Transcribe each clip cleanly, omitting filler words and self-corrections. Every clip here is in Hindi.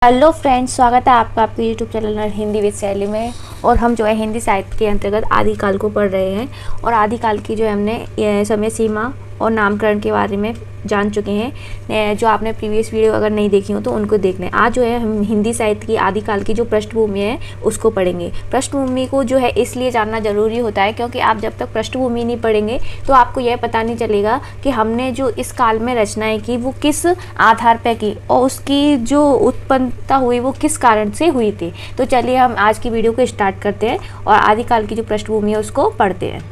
हेलो फ्रेंड्स, स्वागत है आपका आपके यूट्यूब चैनल हिंदी विद शैली में। और हम जो है हिंदी साहित्य के अंतर्गत आदिकाल को पढ़ रहे हैं और आदिकाल की जो है हमने समय सीमा और नामकरण के बारे में जान चुके हैं। जो आपने प्रीवियस वीडियो अगर नहीं देखी हो तो उनको देख लें। आज जो है हम हिंदी साहित्य की आदिकाल की जो पृष्ठभूमि है उसको पढ़ेंगे। पृष्ठभूमि को जो है इसलिए जानना ज़रूरी होता है क्योंकि आप जब तक पृष्ठभूमि नहीं पढ़ेंगे तो आपको यह पता नहीं चलेगा कि हमने जो इस काल में रचनाएं की वो किस आधार पर की और उसकी जो उत्पन्नता हुई वो किस कारण से हुई थी। तो चलिए हम आज की वीडियो को स्टार्ट करते हैं और आदिकाल की जो पृष्ठभूमि है उसको पढ़ते हैं।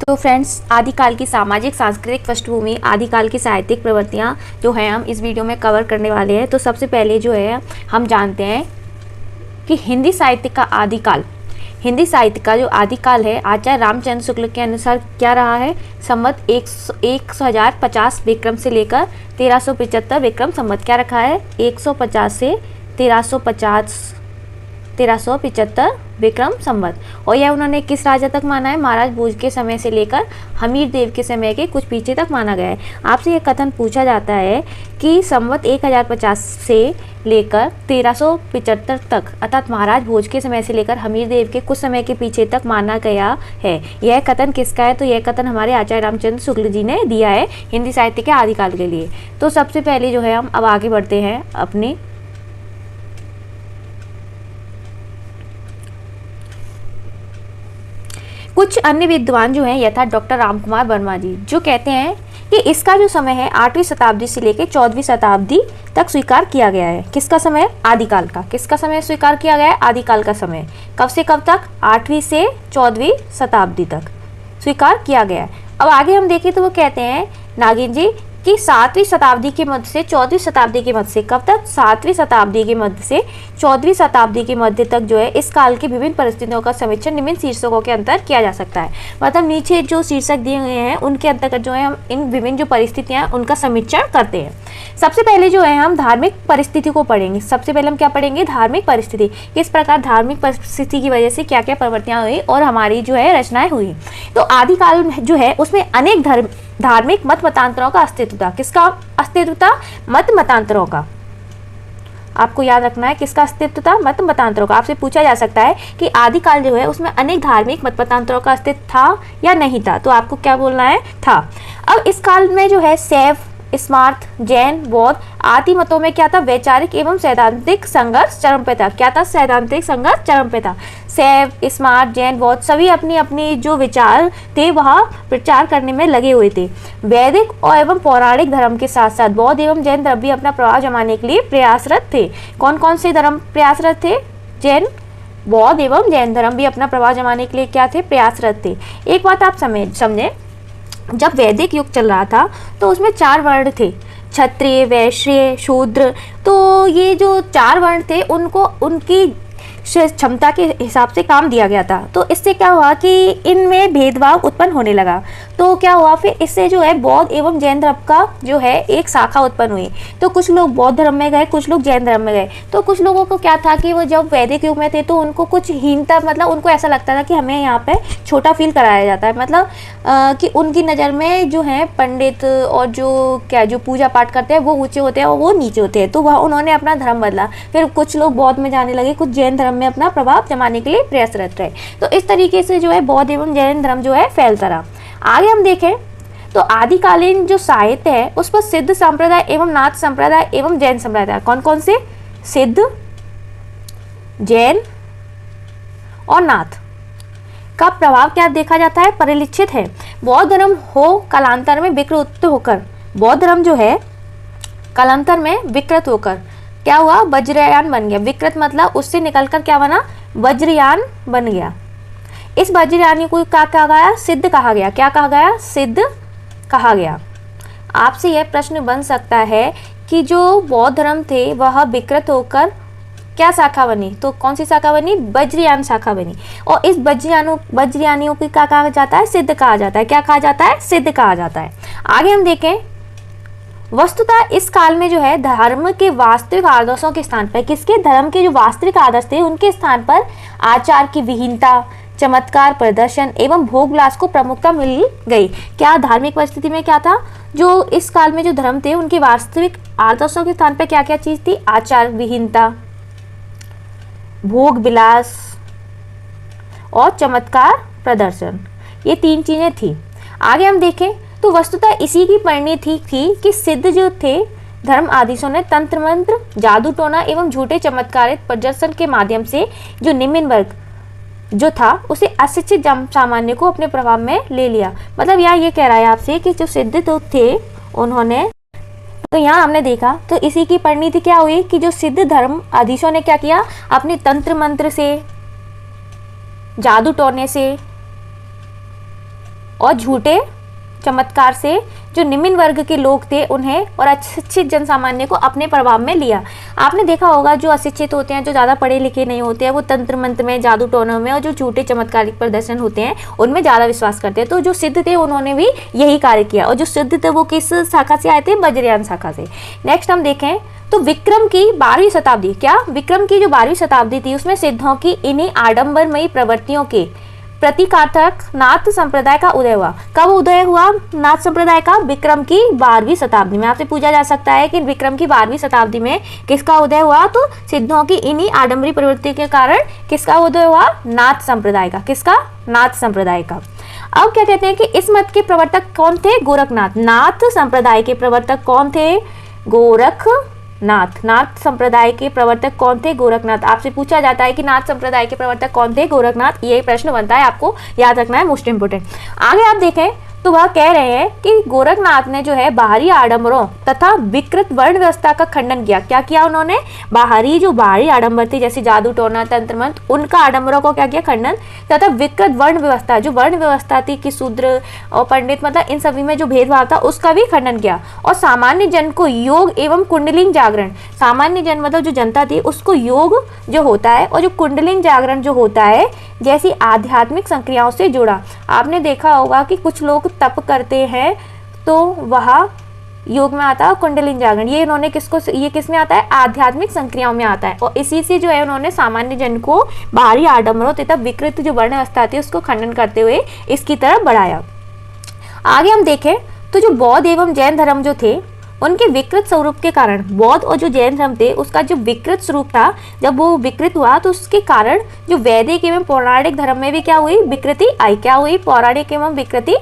तो फ्रेंड्स, आदिकाल की सामाजिक सांस्कृतिक पृष्ठभूमि, आदिकाल की साहित्यिक प्रवृत्तियाँ जो हैं हम इस वीडियो में कवर करने वाले हैं। तो सबसे पहले जो है हम जानते हैं कि हिंदी साहित्य का आदिकाल, हिंदी साहित्य का जो आदिकाल है आचार्य रामचंद्र शुक्ल के अनुसार क्या रहा है। संवत 1050 विक्रम से लेकर 1375 विक्रम संवत क्या रखा है, 150 से 1375 विक्रम संवत। और यह उन्होंने किस राजा तक माना है, महाराज भोज के समय से लेकर हमीर देव के समय के कुछ पीछे तक माना गया है। आपसे यह कथन पूछा जाता है कि संवत 1050 से लेकर 1375 तक अर्थात महाराज भोज के समय से लेकर हमीर देव के कुछ समय के पीछे तक माना गया है। यह कथन किसका है, तो यह कथन हमारे आचार्य रामचंद्र शुक्ल जी ने दिया है हिंदी साहित्य के आदिकाल के लिए। तो सबसे पहले जो है हम अब आगे बढ़ते हैं अपने कुछ अन्य विद्वान जो हैं यथा डॉक्टर रामकुमार वर्मा जी, जो कहते हैं कि इसका जो समय है 8वीं शताब्दी से लेकर 14वीं शताब्दी तक स्वीकार किया गया है। किसका समय, आदिकाल का। किसका समय स्वीकार किया गया है, आदिकाल का समय। कब से कब तक, 8वीं से 14वीं शताब्दी तक स्वीकार किया गया है। अब आगे हम देखें तो वो कहते हैं नागिन जी कि 7वीं शताब्दी के मध्य से 14वीं शताब्दी के मध्य से, कब तक, 7वीं शताब्दी के मध्य से 14वीं शताब्दी के मध्य तक जो है इस काल की विभिन्न परिस्थितियों का समीक्षण निम्न शीर्षकों के अंतर किया जा सकता है। मतलब नीचे जो शीर्षक दिए हुए हैं उनके अंतर्गत जो है हम इन विभिन्न जो परिस्थितियां उनका समीक्षण करते हैं। सबसे पहले जो है हम धार्मिक परिस्थिति को पढ़ेंगे। सबसे पहले हम क्या पढ़ेंगे, धार्मिक परिस्थिति। किस प्रकार धार्मिक परिस्थिति की वजह से क्या क्या प्रवृत्तियां हुई और हमारी जो है रचनाएं हुई। तो आदिकाल जो है उसमें अनेक धार्मिक मत मतांतरों का अस्तित्व था। किसका अस्तित्व था, मत मतांतरों का। आपको याद रखना है किसका अस्तित्व था, मत मतांतरों का। आपसे पूछा जा सकता है कि आदिकाल जो है उसमें अनेक धार्मिक मत मतांतरों का अस्तित्व था या नहीं था, तो आपको क्या बोलना है, था। अब इस काल में जो है शैव, स्मार्त, जैन, बौद्ध आदि मतों में क्या था, वैचारिक एवं सैद्धांतिक संघर्ष चरम पे था। क्या था, सैद्धांतिक संघर्ष चरम पे था। शैव, स्मार्त, जैन, बौद्ध सभी अपनी अपनी जो विचार थे वह प्रचार करने में लगे हुए थे। वैदिक और एवं पौराणिक धर्म के साथ साथ बौद्ध एवं जैन धर्म भी अपना प्रभाव जमाने के लिए प्रयासरत थे। कौन कौन से धर्म प्रयासरत थे, जैन, बौद्ध एवं जैन धर्म भी अपना प्रभाव जमाने के लिए क्या थे, प्रयासरत थे। एक बात आप समझें, जब वैदिक युग चल रहा था तो उसमें 4 वर्ण थे, क्षत्रिय, वैश्य, शूद्र। तो ये जो 4 वर्ण थे उनको उनकी क्षमता के हिसाब से काम दिया गया था। तो इससे क्या हुआ कि इनमें भेदभाव उत्पन्न होने लगा। तो क्या हुआ फिर, इससे जो है बौद्ध एवं जैन धर्म का जो है एक शाखा उत्पन्न हुई। तो कुछ लोग बौद्ध धर्म में गए, कुछ लोग जैन धर्म में गए। तो कुछ लोगों को क्या था कि वो जब वैदिक युग में थे तो उनको कुछ हीनता, मतलब उनको ऐसा लगता था कि हमें यहाँ पे छोटा फील कराया जाता है। मतलब कि उनकी नज़र में जो है पंडित और जो पूजा पाठ करते हैं वो ऊँचे होते हैं और वो नीचे होते हैं। तो वह उन्होंने अपना धर्म बदला। फिर कुछ लोग बौद्ध में जाने लगे, कुछ जैन धर्म में अपना प्रभाव जमाने के लिए प्रयासरत रहे। तो इस तरीके से जो है बौद्ध एवं जैन धर्म जो है फैलता रहा। आगे हम देखें तो आदिकालीन जो साहित्य है उस पर सिद्ध संप्रदाय एवं नाथ संप्रदाय एवं जैन संप्रदाय, कौन कौन से, सिद्ध, जैन और नाथ का प्रभाव क्या देखा जाता है, परिलक्षित है। बौद्ध धर्म हो कालांतर में विकृत होकर, बौद्ध धर्म जो है कालांतर में विकृत होकर क्या हुआ, वज्रयान बन गया। विकृत मतलब उससे निकलकर क्या बना, वज्रयान बन गया। इस वज्रयानी को क्या कहा गया, सिद्ध कहा गया। क्या कहा गया, सिद्ध कहा गया। आपसे यह प्रश्न बन सकता है कि जो बौद्ध धर्म थे वह विकृत होकर क्या शाखा बनी, तो कौन सी शाखा बनी, वज्रयान शाखा बनी। और इस वज्रयानियों को क्या कहा जाता है, सिद्ध कहा जाता है। क्या कहा जाता है, सिद्ध कहा जाता है। आगे हम देखें, वस्तुतः इस काल में जो है धर्म के वास्तविक आदर्शों के स्थान पर, किसके, धर्म के जो वास्तविक आदर्श थे उनके स्थान पर आचार की विहीनता, चमत्कार, प्रदर्शन एवं भोग विलास को प्रमुखता मिल गई। क्या धार्मिक परिस्थिति में क्या था, जो इस काल में जो धर्म थे उनकी वास्तविक आदर्शों के स्थान पर क्या क्या चीज थी, आचार विहीनता, भोग विलास और चमत्कार प्रदर्शन, ये 3 चीजें थी। आगे हम देखें तो वस्तुतः इसी की परिणति थी कि सिद्ध जो थे धर्म आदर्शों ने तंत्र मंत्र, जादू टोना एवं झूठे चमत्कारित प्रदर्शन के माध्यम से जो निम्न वर्ग जो था उसे अशिक्षित सामान्य को अपने प्रभाव में ले लिया। मतलब यहाँ ये कह रहा है आपसे कि जो सिद्ध तो थे उन्होंने, तो यहाँ हमने देखा तो इसी की परिणति क्या हुई कि जो सिद्ध धर्म आदर्शों ने क्या किया, अपने तंत्र मंत्र से, जादू टोने से और झूठे चमत्कार से जो निम्न वर्ग के लोग थे उन्हें और अशिक्षित जनसामान्य को अपने प्रभाव में लिया। आपने देखा होगा जो अशिक्षित होते हैं, जो ज़्यादा पढ़े लिखे नहीं होते हैं, वो तंत्र मंत्र में, जादू टोनों में और जो झूठे चमत्कारिक प्रदर्शन होते हैं उनमें ज़्यादा विश्वास करते हैं। तो जो सिद्ध थे उन्होंने भी यही कार्य किया, और जो सिद्ध थे वो किस शाखा से आए थे, वज्रयान शाखा से। नेक्स्ट हम देखें तो विक्रम की 12वीं शताब्दी, क्या विक्रम की जो 12वीं शताब्दी थी उसमें सिद्धों की इन्हीं आडंबरमयी प्रवृत्तियों के प्रतीकात्मक नाथ संप्रदाय का उदय हुआ। कब उदय हुआ नाथ संप्रदाय का? विक्रम की 12वीं शताब्दी में। आपसे पूछा जा सकता है कि विक्रम की 12वीं शताब्दी में किसका उदय हुआ, तो सिद्धों की इन्हीं आडंबरी प्रवृत्ति के कारण किसका उदय हुआ, नाथ संप्रदाय का। किसका? नाथ संप्रदाय का। अब क्या कहते हैं कि इस मत के प्रवर्तक कौन थे? गोरखनाथ। नाथ संप्रदाय के प्रवर्तक कौन थे? गोरखनाथ। नाथ संप्रदाय के प्रवर्तक कौन थे? गोरखनाथ। आपसे पूछा जाता है कि नाथ संप्रदाय के प्रवर्तक कौन थे? गोरखनाथ। ये प्रश्न बनता है, आपको याद रखना है, मोस्ट इंपोर्टेंट। आगे आप देखें तो वह कह रहे हैं कि गोरखनाथ ने जो है बाहरी आडंबरों तथा विकृत वर्ण व्यवस्था का खंडन किया। क्या किया उन्होंने? बाहरी आडंबर थे जैसे जादू टोना, तंत्र मंत्र, उनका आडंबरों को क्या किया? खंडन। तथा विकृत वर्ण व्यवस्था, जो वर्ण व्यवस्था थी कि शूद्र और पंडित, मतलब इन सभी में जो भेदभाव था उसका भी खंडन किया। और सामान्य जन को योग एवं कुंडलिनी जागरण, सामान्य जन मतलब जो जनता थी उसको योग जो होता है और जो कुंडलिनी जागरण जो होता है जैसी आध्यात्मिक संक्रियाओं से जोड़ा। आपने देखा होगा कि कुछ लोग तप करते हैं तो वह योग में आता है, कुंडलिनी जागरण ये इन्होंने ये किस में आता है? आध्यात्मिक संक्रियाओं में आता है। और इसी से जो है उन्होंने सामान्य जन को बाहरी आडंबरों तथा विकृत जो वर्ण व्यवस्था थी उसको खंडन करते हुए इसकी तरफ बढ़ाया। आगे हम देखें तो जो बौद्ध एवं जैन धर्म जो थे उनके विकृत स्वरूप के कारण, बौद्ध और जो जैन धर्म थे उसका जो विकृत स्वरूप था, जब वो विकृत हुआ तो उसके कारण जो वैदिक एवं पौराणिक धर्म में भी क्या हुई? विकृति आई। क्या हुई? पौराणिक एवं विकृति।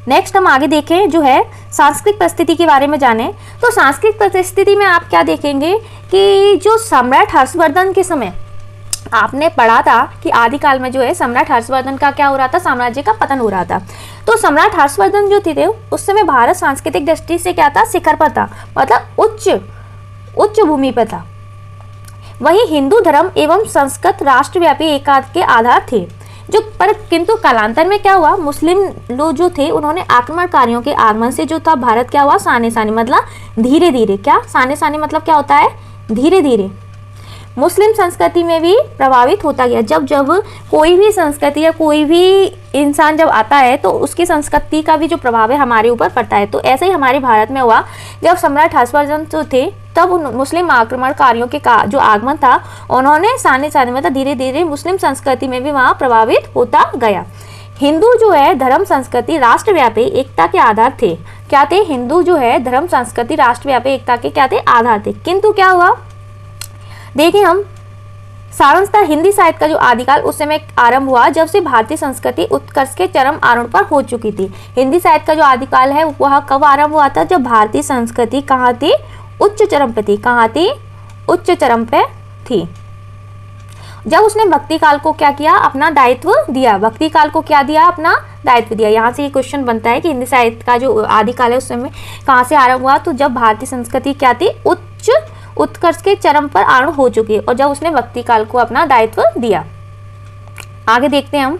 नेक्स्ट हम आगे देखें जो है सांस्कृतिक परिस्थिति के बारे में जाने तो सांस्कृतिक परिस्थिति में आप क्या देखेंगे कि जो सम्राट हर्षवर्धन के समय आपने पढ़ा था कि आदिकाल में जो है सम्राट हर्षवर्धन का क्या हो रहा था? साम्राज्य का पतन हो रहा था। तो सम्राट हर्षवर्धन जो थे उस समय भारत सांस्कृतिक दृष्टि से क्या था? शिखर पर था, मतलब उच्च भूमि पर था। वहीं हिंदू धर्म एवं संस्कृत राष्ट्रव्यापी एकात्म के आधार थे जो पर किंतु कालांतर में क्या हुआ? मुस्लिम लोग जो थे उन्होंने आक्रमणकारियों के आगमन से जो था भारत क्या हुआ? साने साने, मतलब धीरे धीरे। क्या साने साने मतलब क्या होता है? धीरे धीरे मुस्लिम संस्कृति में भी प्रभावित होता गया। जब जब कोई भी संस्कृति या कोई भी इंसान जब आता है तो उसकी संस्कृति का भी जो प्रभाव है हमारे ऊपर पड़ता है। तो ऐसे ही हमारे भारत में हुआ, जब सम्राट हर्षवर्धन जो थे तब मुस्लिम आक्रमणकारियों के जो आगमन था उन्होंने साने साने मतलब धीरे धीरे मुस्लिम संस्कृति में भी वहाँ प्रभावित होता गया। हिंदू जो है धर्म संस्कृति राष्ट्रव्यापी एकता के आधार थे। क्या थे? हिंदू जो है धर्म संस्कृति राष्ट्रव्यापी एकता के क्या थे? आधार थे। किंतु क्या हुआ? देखिए हम साधारणतः हिंदी साहित्य का जो आदिकाल उस समय आरंभ हुआ जब से भारतीय संस्कृति उत्कर्ष के चरम आरोहण पर हो चुकी थी। हिंदी साहित्य का जो आदिकाल है वह कब आरंभ हुआ था? जब भारतीय संस्कृति कहाँ थी? उच्च चरम पे थी। कहाँ थी? उच्च चरम पे थी। जब उसने भक्ति काल को क्या किया? अपना दायित्व दिया। भक्ति काल को क्या दिया? अपना दायित्व दिया। यहाँ से ये क्वेश्चन बनता है कि हिंदी साहित्य का जो आदिकाल है उस समय कहाँ से आरंभ हुआ? तो जब भारतीय संस्कृति क्या थी? उच्च उत्कर्ष के चरम पर आरूढ़ हो चुकी है और जब उसने भक्ति काल को अपना दायित्व दिया। आगे देखते हैं हम।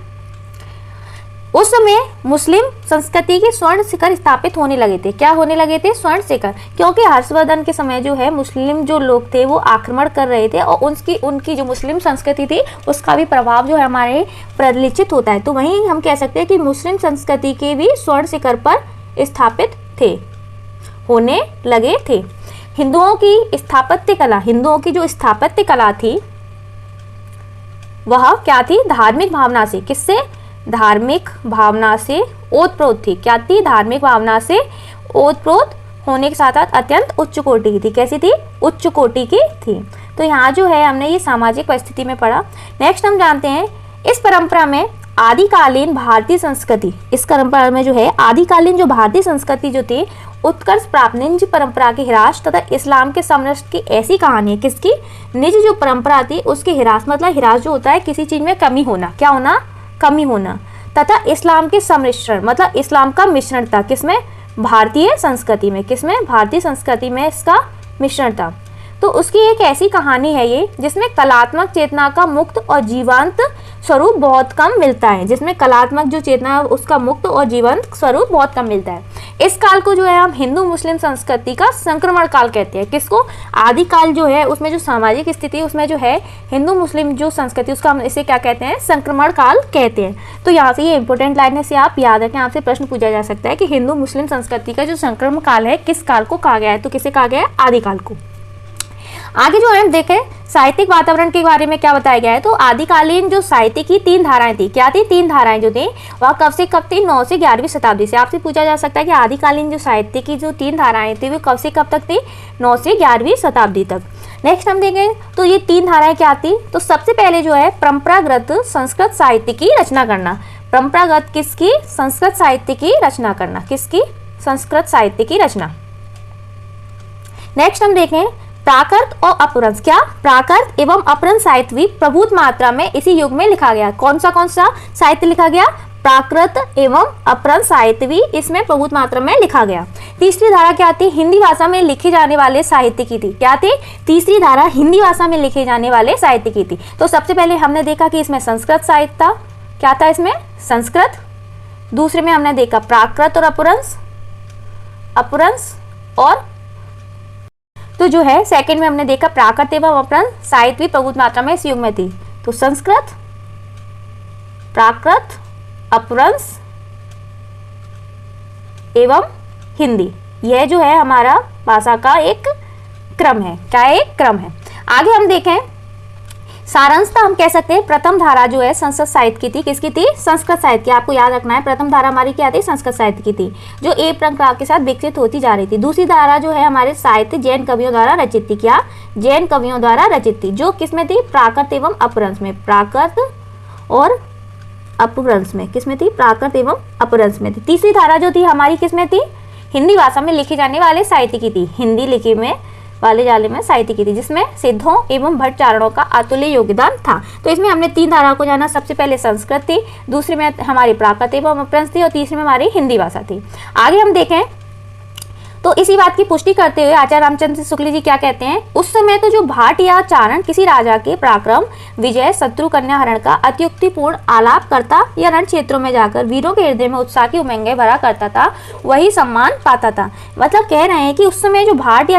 उस समय मुस्लिम संस्कृति के स्वर्ण शिखर स्थापित होने लगे थे। क्या होने लगे थे? स्वर्ण शिखर। क्योंकि हर्षवर्धन के समय जो है मुस्लिम जो लोग थे वो आक्रमण कर रहे थे और उनकी जो मुस्लिम संस्कृति थी उसका भी प्रभाव जो है हमारे प्रलिचित होता है। तो वहीं हम कह सकते हैं कि मुस्लिम संस्कृति के भी स्वर्ण शिखर पर स्थापित थे, होने लगे थे। हिंदुओं की स्थापत्य कला, हिंदुओं की जो स्थापत्य कला थी वह क्या थी, धार्मिक भावना से, किससे, धार्मिक भावना से ओतप्रोत थी। क्या थी, धार्मिक भावना से ओतप्रोत होने के साथ साथ अत्यंत उच्च कोटि की थी। कैसी थी, उच्च कोटि की थी। तो यहाँ जो है हमने ये सामाजिक परिस्थिति में पढ़ा। नेक्स्ट हम जानते हैं इस परंपरा में आदिकालीन भारतीय संस्कृति, इस परंपरा में जो है आदिकालीन जो भारतीय संस्कृति जो थी उत्कर्ष प्राप्त निज परंपरा के हिरास तथा इस्लाम के समरस की ऐसी कहानी है। किसकी, निज जो परंपरा थी उसके हिरास, मतलब हिरास जो होता है किसी चीज में कमी होना, क्या होना, कमी होना, तथा इस्लाम के सम्मिश्रण, मतलब इस्लाम का मिश्रण था, किसमें, भारतीय संस्कृति में, किसमें, भारतीय संस्कृति में इसका मिश्रण था। तो उसकी एक ऐसी कहानी है ये जिसमें कलात्मक चेतना का मुक्त और जीवंत स्वरूप बहुत कम मिलता है, जिसमें कलात्मक जो चेतना है उसका मुक्त और जीवंत स्वरूप बहुत कम मिलता है। इस काल को जो है हम हिंदू मुस्लिम संस्कृति का संक्रमण काल कहते हैं। किसको, आदिकाल जो है उसमें जो सामाजिक स्थिति उसमें जो है हिंदू मुस्लिम जो संस्कृति उसका हम इसे क्या कहते हैं, संक्रमण काल कहते हैं। तो यहाँ से ये इंपॉर्टेंट लाइन है, से आप याद रखें, आपसे प्रश्न पूछा जा सकता है कि हिंदू मुस्लिम संस्कृति का जो संक्रमण काल है किस काल को कहा गया है, तो किसे कहा गया है, आदिकाल को। आगे जो हम देखें साहित्यिक वातावरण के बारे में क्या बताया गया है, तो आदिकालीन जो साहित्य की 3 धाराएं थी, क्या थी, 3 धाराएं जो थी वह कब से कब थी, 9 से 11वीं शताब्दी से। आपसे पूछा जा सकता है कि आदिकालीन जो साहित्य की जो 3 धाराएं थी वो कब से कब तक थी, 9 से 11वीं शताब्दी तक। नेक्स्ट हम देखें तो ये 3 धाराएं क्या थी, तो सबसे पहले जो है परंपरागत संस्कृत साहित्य की रचना करना, परंपरागत किसकी, संस्कृत साहित्य की रचना करना, किसकी, संस्कृत साहित्य की रचना। नेक्स्ट हम देखें प्राकृत और अपभ्रंश, क्या, प्राकृत एवं अपभ्रंश साहित्य भी प्रभुत मात्रा में इसी युग में लिखा गया। कौन सा साहित्य लिखा गया, प्राकृत एवं अपभ्रंश साहित्य भी इसमें प्रभुत मात्रा में लिखा गया। तीसरी धारा क्या थी, हिंदी भाषा में लिखे जाने वाले साहित्य की थी, क्या थी, तीसरी धारा हिंदी भाषा में लिखे जाने वाले साहित्य की थी। तो सबसे पहले हमने देखा कि इसमें संस्कृत साहित्य था, क्या था इसमें, संस्कृत। दूसरे में हमने देखा प्राकृत और अपभ्रंश, अपभ्रंश, और तो जो है सेकंड में हमने देखा प्राकृत एवं अपभ्रंश साहित्य भी प्रभुत मात्रा में इस युग में थी। तो संस्कृत, प्राकृत, अपभ्रंश एवं हिंदी, यह जो है हमारा भाषा का एक क्रम है, क्या एक क्रम है। आगे हम देखें सारांशतः हम कह सकते हैं प्रथम धारा जो है संस्कृत साहित्य की थी, किसकी थी, संस्कृत साहित्य की। आपको याद रखना है प्रथम धारा हमारी क्या थी, संस्कृत साहित्य की थी, जो ए परंपरा के साथ विकसित होती जा रही थी। दूसरी धारा जो है हमारे साहित्य जैन कवियों द्वारा रचित थी, क्या, जैन कवियों द्वारा रचित थी, जो किसमें थी, प्राकृत एवं अपभ्रंश में, प्राकृत और अपभ्रंश में, किसमें थी, प्राकृत एवं अपभ्रंश में थी। तीसरी धारा जो थी हमारी किसमें थी, हिंदी भाषा में लिखे जाने वाले साहित्य की थी, हिंदी लिखी में वाले जाले में साहित्य की थी, जिसमें सिद्धों एवं भट्ट चारणों का अतुल्य योगदान था। तो इसमें हमने 3 धाराओं को जाना, सबसे पहले संस्कृत थी, दूसरे में हमारी प्राकृत एवं अपभ्रंश थी, और तीसरे में हमारी हिंदी भाषा थी। आगे हम देखें तो इसी बात की पुष्टि करते हुए आचार्य रामचंद्र शुक्ल जी क्या कहते हैं, उस समय तो जो भाट या चारण किसी राजा के पराक्रम, विजय, शत्रु कन्या हरण का अत्युक्तिपूर्ण आलाप करता या रण क्षेत्रों में जाकर वीरों के हृदय में उत्साह की उमंगें भरा करता था, वही सम्मान पाता था। मतलब कह रहे हैं कि उस समय जो भाट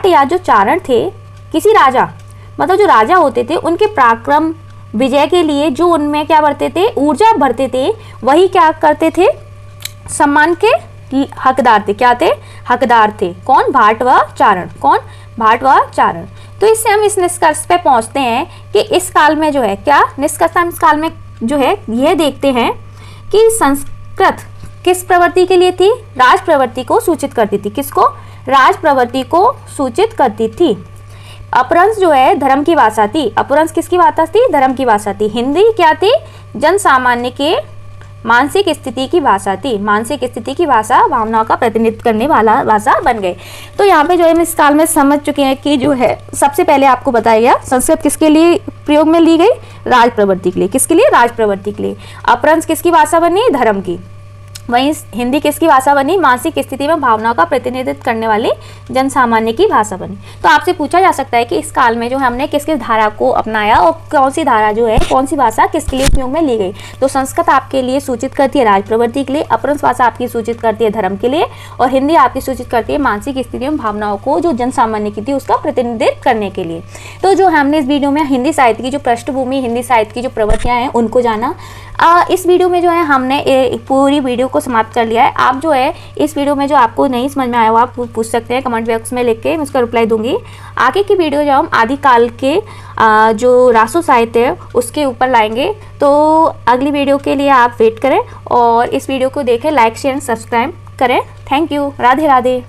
या जो चारण थे किसी राजा, मतलब जो राजा होते थे उनके पराक्रम विजय के लिए जो उनमें क्या भरते थे, ऊर्जा भरते थे, वही क्या करते थे, सम्मान के हकदार थे, क्या थे, हकदार थे। कौन, भाट व चारण, कौन, भाट व चारण। तो इससे हम इस निष्कर्ष पे पहुंचते हैं कि इस काल में जो है, क्या निष्कर्ष हम इस काल में जो है यह देखते हैं कि संस्कृत किस प्रवृत्ति के लिए थी, राज प्रवृत्ति को सूचित करती थी, किसको, राज प्रवृत्ति को सूचित करती थी। अपभ्रंश जो है धर्म की भाषा थी, अपभ्रंश किसकी भाषा थी, धर्म की भाषा थी। हिंदी क्या थी, जन सामान्य के मानसिक स्थिति की भाषा थी, मानसिक स्थिति की भाषा, भावनाओं का प्रतिनिधित्व करने वाला भाषा बन गए। तो यहाँ पे जो है हम इस काल में समझ चुके हैं कि जो है सबसे पहले आपको बताया गया संस्कृत किसके लिए प्रयोग में ली गई, राज प्रवृत्ति के लिए, किसके लिए, राज प्रवृत्ति के लिए। अपभ्रंश किसकी भाषा बनी, धर्म की। वहीं हिंदी किसकी भाषा बनी, मानसिक स्थिति में भावनाओं का प्रतिनिधित्व करने वाले जन सामान्य की भाषा बनी। तो आपसे पूछा जा सकता है कि इस काल में जो हमने किस किस धारा को अपनाया और कौन सी धारा जो है, कौन सी भाषा किसके लिए उपयोग में ली गई। तो संस्कृत आपके लिए सूचित करती है राज प्रवृत्ति के लिए, अपभ्रंश भाषा आपकी सूचित करती है धर्म के लिए, और हिंदी आपकी सूचित करती है मानसिक स्थिति में भावनाओं को जो जन सामान्य की थी उसका प्रतिनिधित्व करने के लिए। तो जो हमने इस वीडियो में हिंदी साहित्य की जो पृष्ठभूमि, हिंदी साहित्य की जो प्रवृत्तियाँ हैं उनको जाना। इस वीडियो में जो है हमने पूरी वीडियो को समाप्त कर लिया है। आप जो है इस वीडियो में जो आपको नहीं समझ में आया वो आप पूछ सकते हैं कमेंट बॉक्स में लिख के, मैं उसका रिप्लाई दूंगी। आगे की वीडियो जो हम आदिकाल के जो रासो साहित्य है उसके ऊपर लाएंगे। तो अगली वीडियो के लिए आप वेट करें और इस वीडियो को देखें, लाइक शेयर सब्सक्राइब करें। Thank you. राधे राधे।